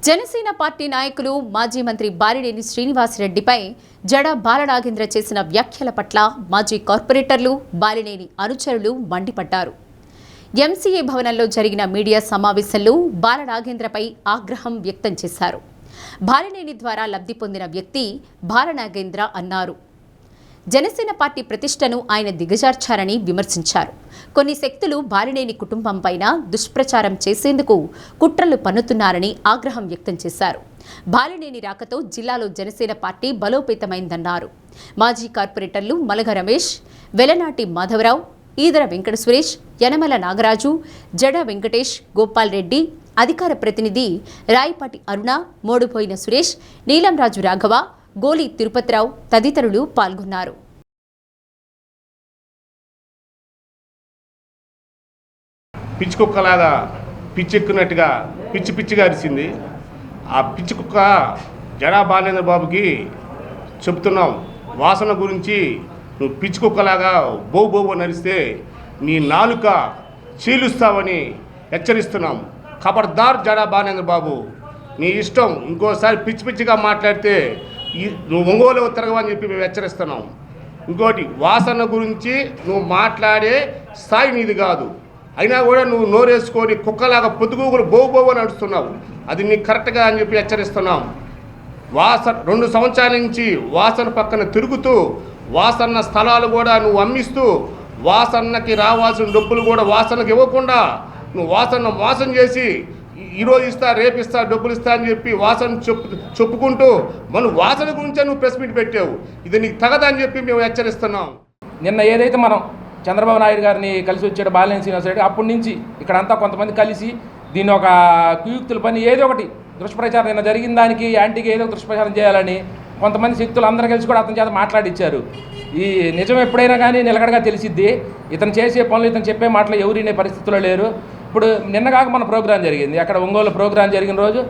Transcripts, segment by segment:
Janasena party నాయకులు మాజీ మంత్రి బాలినేని శ్రీనివాసరెడ్డిపై జడ బాలనాగేంద్ర చేసిన వ్యాఖ్యల పట్ల మాజీ కార్పొరేటర్లు బాలినేని అనుచరులు మండిపడ్డారు. ఎంసీఏ భవనంలో జరిగిన మీడియా సమావేశంలో బాలనాగేంద్రపై ఆగ్రహం వ్యక్తం చేశారు. బాలినేని ద్వారా లబ్ధి పొందిన వ్యక్తి బాలనాగేంద్ర అన్నారు. జనసేన పార్టీ ప్రతిష్టను ఆయన దిగజార్చారని విమర్శించారు. కొన్ని శక్తులు బాలినేని కుటుంబంపైన దుష్ప్రచారం చేసేందుకు కుట్రలు పన్నుతున్నారని ఆగ్రహం వ్యక్తం చేశారు. బాలినేని రాకతో జిల్లాలో జనసేన పార్టీ బలోపేతమైందన్నారు. మాజీ కార్పొరేటర్లు మలగ రమేష్, వెలనాటి మాధవరావు, ఈదర వెంకట సురేష్, యనమల నాగరాజు, జడ వెంకటేష్, గోపాల్ రెడ్డి, అధికార ప్రతినిధి రాయపాటి అరుణ, మోడుపోయిన సురేష్, నీలంరాజు రాఘవ, గోలి తిరుపతిరావు తదితరులు పాల్గొన్నారు. పిచ్చి కుక్కలాగా పిచ్చెక్కినట్టుగా పిచ్చిగా అరిచింది. ఆ పిచ్చి కుక్క జడా బాలేంద్ర బాబుకి చెప్తున్నాం, వాసన గురించి నువ్వు పిచ్చి కుక్కలాగా బోవు నరిస్తే నీ నాలుక చీలుస్తావని హెచ్చరిస్తున్నాం. ఖబర్దార్ జడా బాలేంద్ర బాబు, నీ ఇష్టం. ఇంకోసారి పిచ్చిగా మాట్లాడితే నువ్వు ఒంగోలు తిరగవని చెప్పి మేము హెచ్చరిస్తున్నాం. ఇంకోటి, వాసన గురించి నువ్వు మాట్లాడే స్థాయి నీది కాదు. అయినా కూడా నువ్వు నోరేసుకొని కుక్కలాగా పొద్దుగూగులు బోవు అని నడుస్తున్నావు. అది నీకు కరెక్ట్గా అని చెప్పి హెచ్చరిస్తున్నాం. 2 సంవత్సరాల నుంచి వాసన పక్కన తిరుగుతూ వాసన్న స్థలాలు కూడా నువ్వు అమ్మిస్తూ వాసన్నకి రావాల్సిన డబ్బులు కూడా వాసనకి ఇవ్వకుండా నువ్వు వాసన మోసం చేసి ఈరోజు ఇస్తా రేపు ఇస్తా డబ్బులు ఇస్తా అని చెప్పి వాసన చెప్పుకుంటూ మనం వాసన గురించే నువ్వు ప్రెస్ మీట్ పెట్టావు. ఇది నీకు తగదని చెప్పి మేము హెచ్చరిస్తున్నాం. నిన్న ఏదైతే మనం చంద్రబాబు నాయుడు గారిని కలిసి వచ్చాడు బాలినేని శ్రీనివాసరెడ్డి, అప్పటి నుంచి ఇక్కడంతా కొంతమంది కలిసి దీన్ని ఒక కుయుక్తుల పని ఏదో ఒకటి దుష్ప్రచారం నిన్న జరిగిన దానికి యాంటీగా ఏదో దుష్ప్రచారం చేయాలని కొంతమంది శక్తులు అందరూ కలిసి కూడా అతని చేత మాట్లాడిచ్చారు. ఈ నిజం ఎప్పుడైనా కానీ నిలకడగా తెలిసిద్ది. ఇతను చేసే పనులు ఇతను చెప్పే మాటలు ఎవరు వినే పరిస్థితుల్లో లేరు. ఇప్పుడు నిన్న కాక మన ప్రోగ్రాం జరిగింది, అక్కడ ఒంగోలు ప్రోగ్రాం జరిగిన రోజు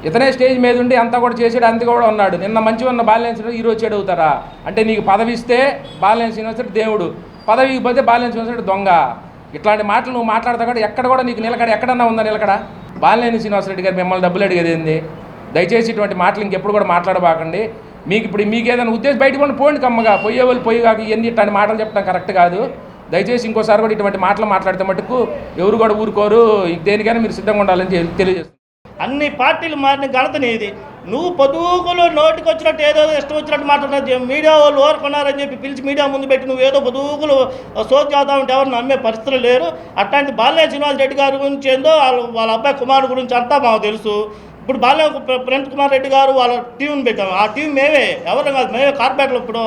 ఇతనే స్టేజ్ మీద ఉండి అంతా కూడా చేసాడు, అంత కూడా ఉన్నాడు. నిన్న మంచిగా ఉన్న బాలినేని శ్రీనివాసరెడ్డి ఈరోజు చెడు అవుతారా? అంటే నీకు పదవి ఇస్తే బాలినేని శ్రీనివాసరెడ్డి దేవుడు, పదవికి పోతే బాలినేని శ్రీనివాసరెడ్డి దొంగ. ఇట్లాంటి మాటలు నువ్వు మాట్లాడతా కూడా ఎక్కడ కూడా నీకు నిలకడ ఎక్కడన్నా ఉందా నిలకడ? బాలినేని శ్రీనివాసరెడ్డి గారు మిమ్మల్ని డబ్బులు అడిగేది ఏంది? దయచేసి ఇటువంటి మాటలు ఇంకెప్పుడు కూడా మాట్లాడబాకండి. మీకు ఏదైనా ఉద్దేశం బయటకు పోండి, కమ్మగా పోయే వాళ్ళు పోయిగాక ఇవన్నీ ఇట్లాంటి మాటలు చెప్పడం కరెక్ట్ కాదు. దయచేసి ఇంకోసారి కూడా ఇటువంటి మాటలు మాట్లాడితే మటుకు ఎవరు కూడా ఊరుకోరు. దేనికైనా మీరు సిద్ధంగా ఉండాలని తెలియజేస్తుంది. అన్ని పార్టీలు మారిన ఘనత నీది. నువ్వు పొదుగులు నోటికి వచ్చినట్టు ఏదో ఇష్టం వచ్చినట్టు మాట్లాడిన మీడియా వాళ్ళు ఓరుకున్నారని చెప్పి పిలిచి మీడియా ముందు పెట్టి నువ్వు ఏదో పొదుగులు సోది చేద్దాం ఉంటే ఎవరు నమ్మే పరిస్థితులు లేరు. అట్లాంటి బాలినేని శ్రీనివాసరెడ్డి గారి గురించి ఏందో వాళ్ళ అబ్బాయి కుమారుడు గురించి అంతా మాకు తెలుసు. ఇప్పుడు ప్రణత్ కుమార్ రెడ్డి గారు వాళ్ళ టీంని పెట్టాము. ఆ టీం ఎవరు కాదు, మేమే కార్పొరేట్లో. ఇప్పుడు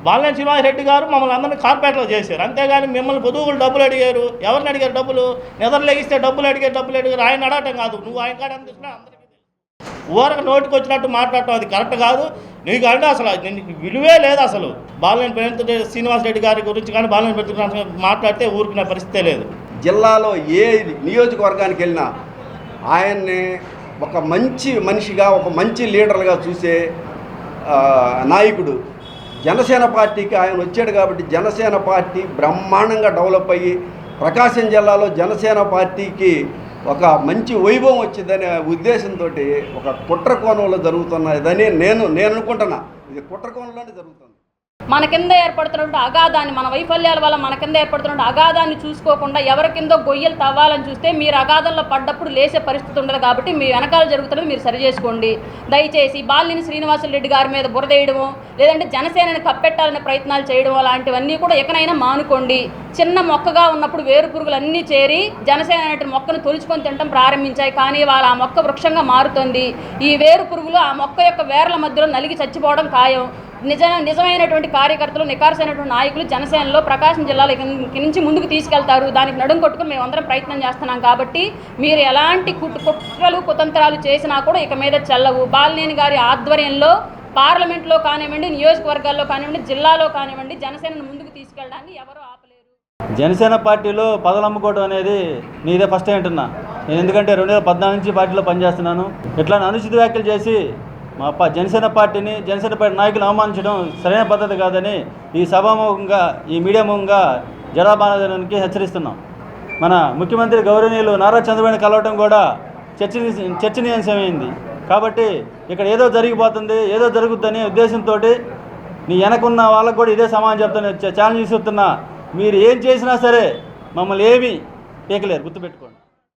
బాలినేని శ్రీనివాసరెడ్డి గారు మమ్మల్ని అందరినీ కార్పొరేట్లో చేశారు. అంతేగాని మిమ్మల్ని పొదుగులు డబ్బులు అడిగారు. ఎవరిని అడిగారు డబ్బులు? నిద్రలేగిస్తే డబ్బులు అడిగారు. ఆయన అడగటం కాదు, నువ్వు ఆయన కాడ ఎంత తీసుకున్నా అందరికీ ఊరక నోటికి వచ్చినట్టు మాట్లాడటం అది కరెక్ట్ కాదు. నీకు అంటే అసలు విలువే లేదు. అసలు బాలినేని ప్రణత్ శ్రీనివాసరెడ్డి గారి గురించి కానీ బాలినేని మాట్లాడితే ఊరుకునే పరిస్థితే లేదు. జిల్లాలో ఏ నియోజకవర్గానికి వెళ్ళినా ఆయన్ని ఒక మంచి మనిషిగా, ఒక మంచి లీడర్గా చూసే నాయకుడు. జనసేన పార్టీకి ఆయన వచ్చాడు కాబట్టి జనసేన పార్టీ బ్రహ్మాండంగా డెవలప్ అయ్యి ప్రకాశం జిల్లాలో జనసేన పార్టీకి ఒక మంచి వైభవం వచ్చిందనే ఉద్దేశంతో ఒక కుట్ర కోణంలో జరుగుతున్నదని నేను అనుకుంటున్నా. ఇది కుట్ర కోణంలోనే జరుగుతుంది. మన కింద ఏర్పడుతున్నటువంటి అగాధాన్ని, మన వైఫల్యాల వల్ల మన కింద ఏర్పడుతున్న అగాధాన్ని చూసుకోకుండా ఎవరి కిందో గొయ్యలు తవ్వాలని చూస్తే మీరు అగాధంలో పడ్డప్పుడు లేసే పరిస్థితి ఉండదు. కాబట్టి మీ వెనకాల జరుగుతున్నది మీరు సరి చేసుకోండి. దయచేసి బాలినేని శ్రీనివాసరెడ్డి గారి మీద బురదేయడమో లేదంటే జనసేనని కప్పెట్టాలనే ప్రయత్నాలు చేయడం అలాంటివన్నీ కూడా ఎక్కడైనా మానుకోండి. చిన్న మొక్కగా ఉన్నప్పుడు వేరు పురుగులు అన్నీ చేరి జనసేన అనే మొక్కను తొలుచుకొని తినడం ప్రారంభించాయి. కానీ వాళ్ళ ఆ మొక్క వృక్షంగా మారుతుంది. ఈ వేరు పురుగులు ఆ మొక్క యొక్క వేర్ల మధ్యలో నలిగి చచ్చిపోవడం ఖాయం. నిజమైనటువంటి కార్యకర్తలు, నికార్సైనటువంటి నాయకులు జనసేనలో ప్రకాశం జిల్లాలో నుంచి ముందుకు తీసుకెళ్తారు. దానికి నడుం కొట్టుకుని మేమందరం ప్రయత్నం చేస్తున్నాం. కాబట్టి మీరు ఎలాంటి కుట్రలు కుతంత్రాలు చేసినా కూడా ఇక మీద చెల్లవు. బాలినేని గారి ఆధ్వర్యంలో పార్లమెంట్లో కానివ్వండి, నియోజకవర్గాల్లో కానివ్వండి, జిల్లాలో కానివ్వండి జనసేనను ముందుకు తీసుకెళ్ళడాన్ని ఎవరు ఆపలేరు. జనసేన పార్టీలో పదవులు అమ్ముకోవడం అనేది నీదే ఫస్ట్ టైం అంటున్నా నేను. ఎందుకంటే 2014 నుంచి పార్టీలో పనిచేస్తున్నాను. ఇట్లా అనుచిత వ్యాఖ్యలు చేసి మా జనసేన పార్టీని, జనసేన పార్టీ నాయకులు అవమానించడం సరైన పద్ధతి కాదని ఈ సభాముఖంగా, ఈ మీడియా ముఖంగా జడా బాలనాగేంద్రకి హెచ్చరిస్తున్నాం. మన ముఖ్యమంత్రి గౌరవనీయులు నారా చంద్రబాబు కలవటం కూడా చర్చనీయాంశమైంది. కాబట్టి ఇక్కడ ఏదో జరిగిపోతుంది, ఏదో జరుగుతుందనే ఉద్దేశంతో నీ వెనకున్న వాళ్ళకు కూడా ఇదే సమాధానం చెప్తాను, ఛాలెంజ్ ఇస్తున్నా. మీరు ఏం చేసినా సరే మమ్మల్ని ఏమీ పీకలేరు, గుర్తుపెట్టుకోండి.